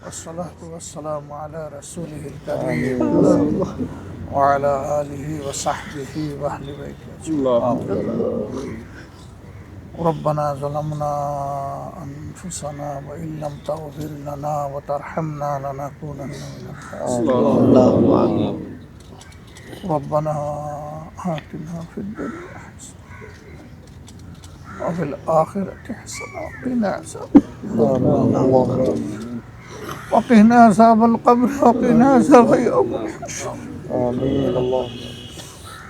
والصلاة والسلام على رسوله الكريم وعلى آله وصحبه وأهل بيته. ربنا ظلمنا أنفسنا وإن لم تغفر لنا وترحمنا لنكونن من الخاسرين. ربنا آتنا في الدنيا حسنة وفي الآخرة حسنة وقنا عذاب القبر وقنا عذاب يوم الحشر. آمين. الله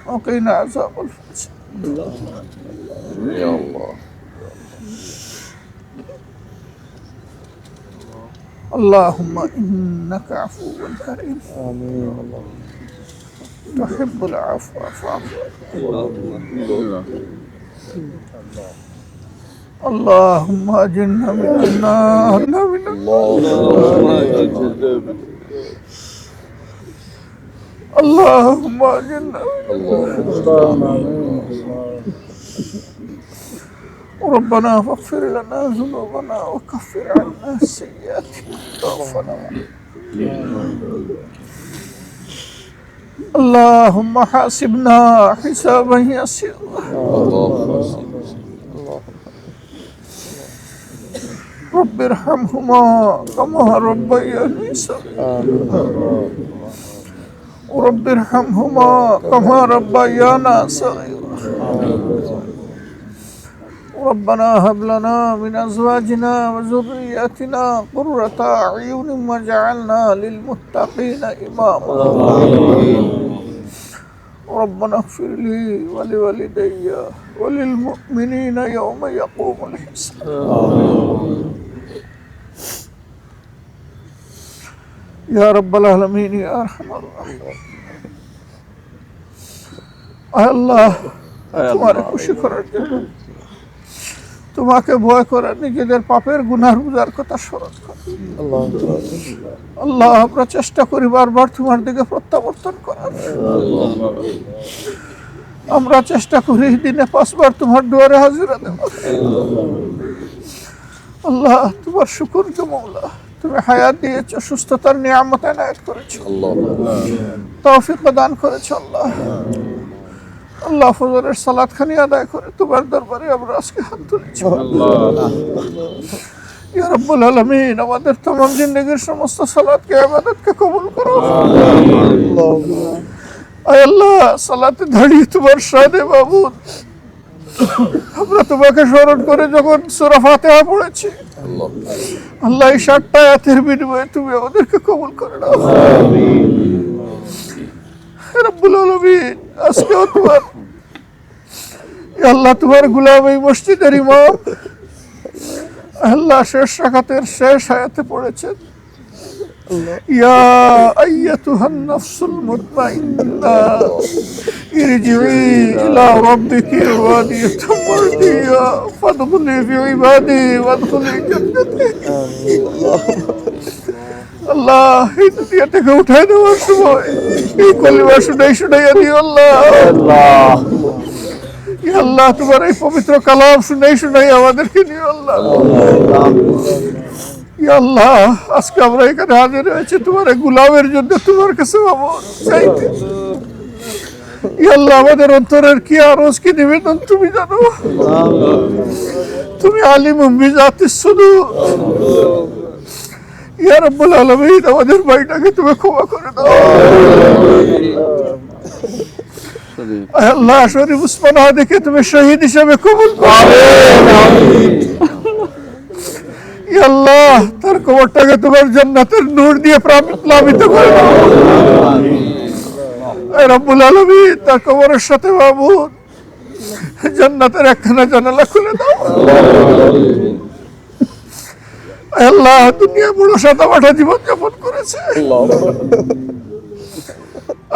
وقنا عذاب الفسق. يا الله. اللهم إنك عفو كريم آمين. الله تحب العفو فاعف اللهم أجرنا من النار. اللهم أجرنا ربنا فاغفر لنا ذنوبنا وكفر عنا السيئات وتوفنا. اللهم حاسبنا حسابا يسيرا. رب ارحمهما كما ربياني صغيرا. ورب ارحمهما كما ربيانا صغيرا. ربنا هب لنا من أزواجنا وذرياتنا قرة أعين واجعلنا للمتقين إماما. ربنا اغفر لي ولوالدي وللمؤمنين يوم يقوم الحساب. يا رب العالمين يا أرحم الراحمين. আল্লাহ তোমার খুশি করার জন্য, তোমাকে ভয় করে নিজেদের পাপের গুনার বুঝার কথা স্মরণ কর। আল্লাহ আমরা চেষ্টা করি বারবার তোমার দিকে প্রত্যাবর্তন করার। আমরা চেষ্টা করি দিনে 5 বার তোমার দুয়ারে হাজিরা দেওয়ার। আল্লাহ তোমার শুকর যে মওলা, তুমি হায়াত দিয়েছো, সুস্থতার নিয়ামত এনায়েত করেছো, তৌফিক দান করেছো। আল্লাহ আল্লাহ ফজরের সালাত খানি আদায় করে তোমার দরবারে আমরা আজকে হাত তুলেছি। ইয়া রাব্বুল আলামিন আমাদের तमाम জিন্দেগীর সমস্ত সালাতকে ইবাদতকে কবুল করো। আয় আল্লাহ সালাতে দাঁড়িয়ে তোমার শানে মাবুদ আমরা তোমাকে স্মরণ করে যখন সূরা ফাতিহা পড়েছি, আল্লাহ এই 7টা আয়াতের বিনিময়ে তুমি আমাদেরকে কবুল করে নাও। আমিন। রব্বুল আলামিন আজকে তোমার আল্লাহ তোমার গোলাম এই মসজিদের ইমাম আল্লাহ শেষ রাকাতের শেষ আয়াতে পড়েছেন, ইয়া আইয়াতুহান নাফসুল মুতমাইন্না ইরজিই ইলা রাব্বিকি রাদিয়াতাম মারদিয়া ফাদখুলি ফি ইবাদি ওয়াদখুলি জান্নাতি। আল্লাহ এই দুনিয়া থেকে উঠায় দেওয়ার সময় এই কলিমা শুনাইয়া দিও। আল্লাহ আল্লাহ তোমার এই পবিত্র কালাম শুনাই আমাদেরকে নিও। আল্লাহ আল্লাহ আজকে আমরা এখানে হাজির হয়েছি তোমার এই গোলামের জন্য, তোমার কাছে চাইতে। আল্লাহ আমাদের অন্তরের কি আরজ কি নিবেদন তুমি জানো। তুমি আলিমুম বিজাতিস সুদূর। ইয়া রাব্বুল আলামিন আমাদের ভাইটাকে তুমি ক্ষমা করে দাও। আল্লাহ শরীফ উসমান আদিকে তুমি শহীদ হিসেবে কবুল করো। ইয়া আল্লাহ তার কবরটাকে তোমার জান্নাতের নূর দিয়ে প্লাবিত করে দাও। ইয়া রাব্বুল আলামিন তার কবরের সাথে মাবুদ জান্নাতের একখানা জানালা খুলে দাও। আল্লাহ দুনিয়া বড় সাদামাটা জীবন যাপন করেছে।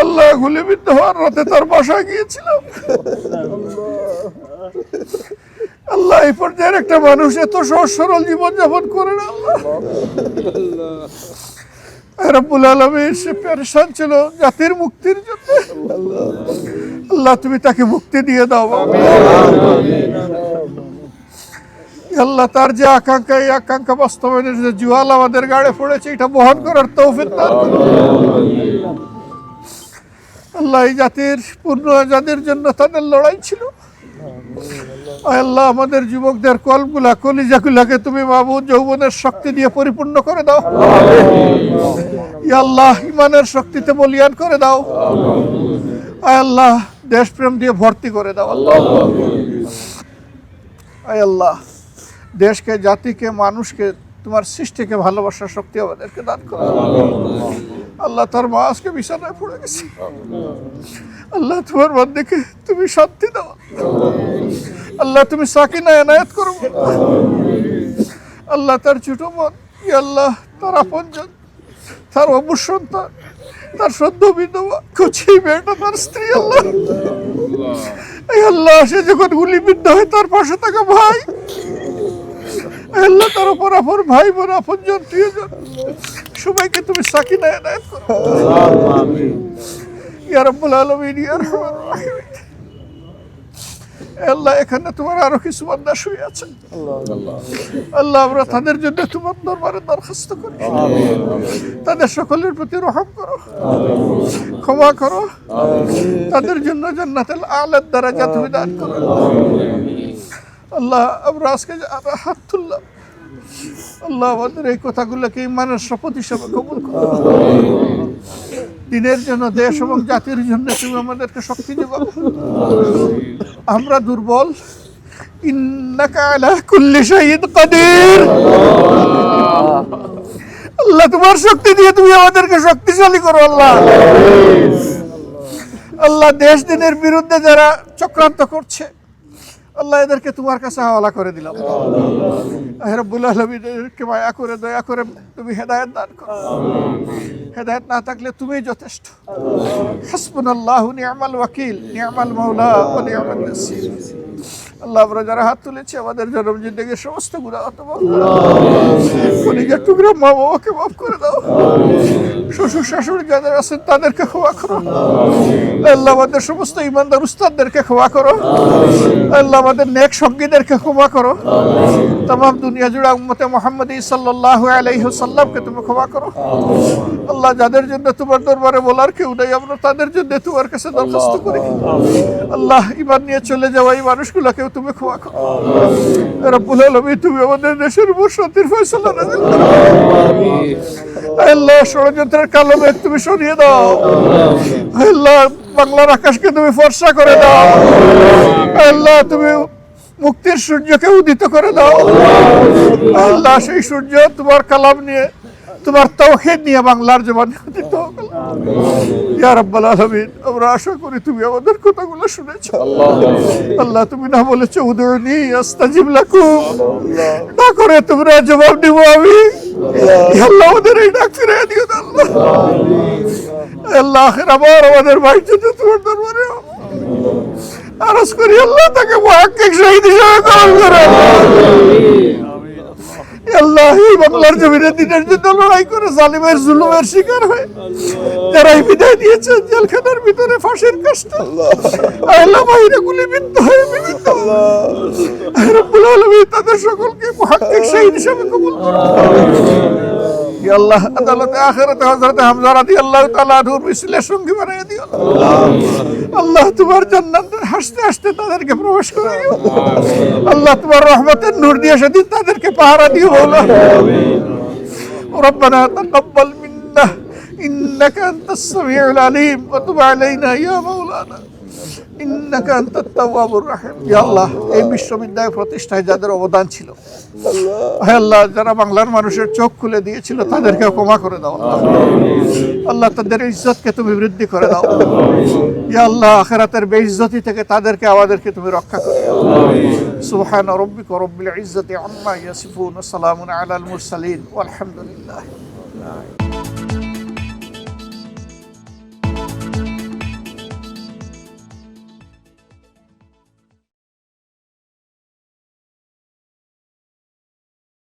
আল্লাহ গুলিবিদ্ধ হওয়ার রাতে তার বাসায় গিয়েছিলাম। আল্লাহ এই পর্যায়ের একটা মানুষ এত সহজ সরল জীবন যাপন করে না। আল্লাহ রাব্বুল আলামিন সে পেরেশান ছিল জাতির মুক্তির জন্য। আল্লাহ তুমি তাকে মুক্তি দিয়ে দাও। আল্লাহ তার যে আকাঙ্ক্ষা, এই আকাঙ্ক্ষা বাস্তবায়নের যে জুয়াল আমাদের গাড়ে পড়েছে, এটা বহন করার তৌফিক দান করুন। আল্লাহ এই জাতির পূর্ণ আজাদের জন্য তাদের লড়াই ছিল। আল্লাহ আমাদের যুবকদের কলগুলা, কলিজাগুলাকে তুমি মাবুদ যৌবনের শক্তি দিয়ে পরিপূর্ণ করে দাও। ইয়া আল্লাহ ইমানের শক্তিতে বলিয়ান করে দাও। আল্লাহ দেশপ্রেম দিয়ে ভর্তি করে দাও। আল্লাহ দেশকে, জাতিকে, মানুষকে, তোমার সৃষ্টিকে ভালোবাসার শক্তি আমাদেরকে দান করো। আল্লাহ তার মা আজকে বিছানায় পড়ে গেছে। আল্লাহ তোমার বান্দাকে তুমি শান্তি দাও। আল্লাহ তুমি সাকিনা এনায়েত করো। আল্লাহ তার ছোট বোন, আল্লাহ তার আপনজন, তার অবুজ সন্তান, তার সদ্য বিধবা কচি মেয়েটা, তার স্ত্রী, আল্লাহ এই আল্লাহ সে যখন গুলিবিদ্ধ হয় তার পাশে থাকা ভাই, আল্লাহ তার উপর আপন ভাই বোন, আপনজন, প্রিয়জন সবাইকে তুমি সাকিনা এনায়েত করো। ইয়া রাব্বুল আলামিন, ইয়া আরহামার রাহিমিন। আল্লাহ এখানে তোমার আরো কিছু বান্দা শুয়ে আছে, আল্লাহ আমরা তাদের জন্য তোমার দরবারে দরখাস্ত করি। তাদের সকলের প্রতি রহম করো, ক্ষমা করো, তাদের জন্য জান্নাতুল আ'লার দরজা তুমি দান করো। আল্লাহ আমরা আজকে যারা হাত তুললাম, আল্লাহ আমাদের এই কথাগুলোকে ইমানের শপথ হিসাবে কবুল করো। দিনের জন্য, দেশ এবং জাতির জন্য তুমি আমাদেরকে শক্তি যোগাও। আমরা দুর্বল, ইন্নাকা আলা কুল্লি শাইইন কাদির। আল্লাহ তোমার শক্তি দিয়ে তুমি আমাদেরকে শক্তিশালী করো। আল্লাহ আল্লাহ দেশ দিনের বিরুদ্ধে যারা চক্রান্ত করছে, আল্লাহ এদেরকে তোমার কাছে হাওয়ালা করে দিলাম। রব্বুল আলামিন এদেরকে মায়া করে, দয়া করে তুমি হেদায়েত দান করো। হেদায়েত না থাকলে তুমিই যথেষ্ট। হাসবুনাল্লাহু নি'মাল ওয়াকিল, নি'মাল মাওলা ওয়া নি'মান নাসির। আল্লাহ আমরা যারা হাত তুলেছি আমাদের জনম জিন্দেগির সমস্ত গুনাহ মাফ করো। কলিজার টুকরা মা বাবাকে মাফ করে দাও। শ্বশুর শাশুড়ি যাদের আছেন তাদেরকে ক্ষমা করো। আল্লাহ আমাদের সমস্ত ইমানদার উস্তাদদেরকে ক্ষমা করো। আল্লাহ আমাদের নেক সঙ্গীদেরকে ক্ষমা করো। तमाम দুনিয়া জুড়ে উম্মতে মুহাম্মদী সাল্লাল্লাহু আলাইহি ওয়াসাল্লামকে তুমি ক্ষমা করো। আল্লাহ যাদের জন্য তোমার দরবারে বলার কেউ নেই, আমরা তাদের জন্য তোমার কাছে দরখাস্ত করি। আল্লাহ ঈমান নিয়ে চলে যাওয়া এই মানুষগুলোকে তুমি ক্ষমা করো। রব্বুল আলামিন তুমি আমাদের দেশের উপর শান্তির ফয়সালা নাযিল করো। আল্লাহ ষড়যন্ত্রের কালো মেঘ তুমি সরিয়ে দাও। আল্লাহ বাংলার আকাশকে তুমি ফর্সা করে দাও। আল্লাহ তুমি মুক্তির সূর্যকে উদিত করে দাও। আল্লাহ সেই সূর্য তোমার কালাম নিয়ে, তোমার তাওহীদ নিয়ে বাংলার জবানে উদিত হোক। ইয়া রাব্বাল আলামিন আমরা আশা করি তুমি আমাদের কথাগুলো শুনেছো। আল্লাহ তুমি না বলেছো উদুনি আস্তাজিব লাকুম, না করে তোমরা জবাব দিব আমি। আল্লাহ আমাদের এই ডাক ফিরে দিও আল্লাহ। আল্লাহ আখির আবার আমাদের ভাই যদি তোমার দরবারে আরজ করি, আল্লাহ তাকে মুহাক্কিক শহীদ হিসেবে কবুল করো। আল্লাহ এই বাংলার জমিনে দিনের জন্য লড়াই করে জালিমের জুলুমের শিকার হয়ে যারা বিদায় দিয়েছে জেলখানার ভিতরে ফাঁসির কষ্ট, আল্লাহ বাইরে গুলিবিদ্ধ হয়ে বিভিন্ন রব্বুল আলামিন তাদের সকলকে মুহাক্কিক শহীদ হিসেবে কবুল করো। ইয়া আল্লাহ আদালতে আখিরাতে হযরত হামজা রাদিয়াল্লাহু তাআলা আনহুর মিছিলের সঙ্গী বানিয়ে দিও। আল্লাহ তোমার জান্নাতে হাসতে হাসতে তাদেরকে প্রবেশ করাইও। আল্লাহ তোমার রহমতের নূর দিয়ে সেদিন তাদেরকে পাহারা দিও মাওলা। রব্বানা তাকাব্বাল মিন্না ইন্নাকা আনতাস সামিউল আলিম ওয়া তুব আলাইনা ইয়া মাওলানা ইন্নাকা আনতাত তাওয়াবুর রহিম। ইয়া আল্লাহ এই বিশ্ববিদ্যালয় প্রতিষ্ঠায় যাদের অবদান ছিল, হে আল্লাহ যারা বাংলার মানুষের চোখ খুলে দিয়েছিল তাদেরকে ক্ষমা করে দাও। আল্লাহ তাদের ইজ্জতকে তুমি বৃদ্ধি করে দাও। ইয়া আল্লাহ আখিরাতের বেইজ্জতি থেকে তাদেরকে আমাদেরকে তুমি রক্ষা করে দাও। সুবহান রাব্বিকা রাব্বিল ইজ্জাতি আম্মা ইয়াসিফুন ওয়া সালামুন আলাল মুরসালিন ওয়াল হামদুলিল্লাহ।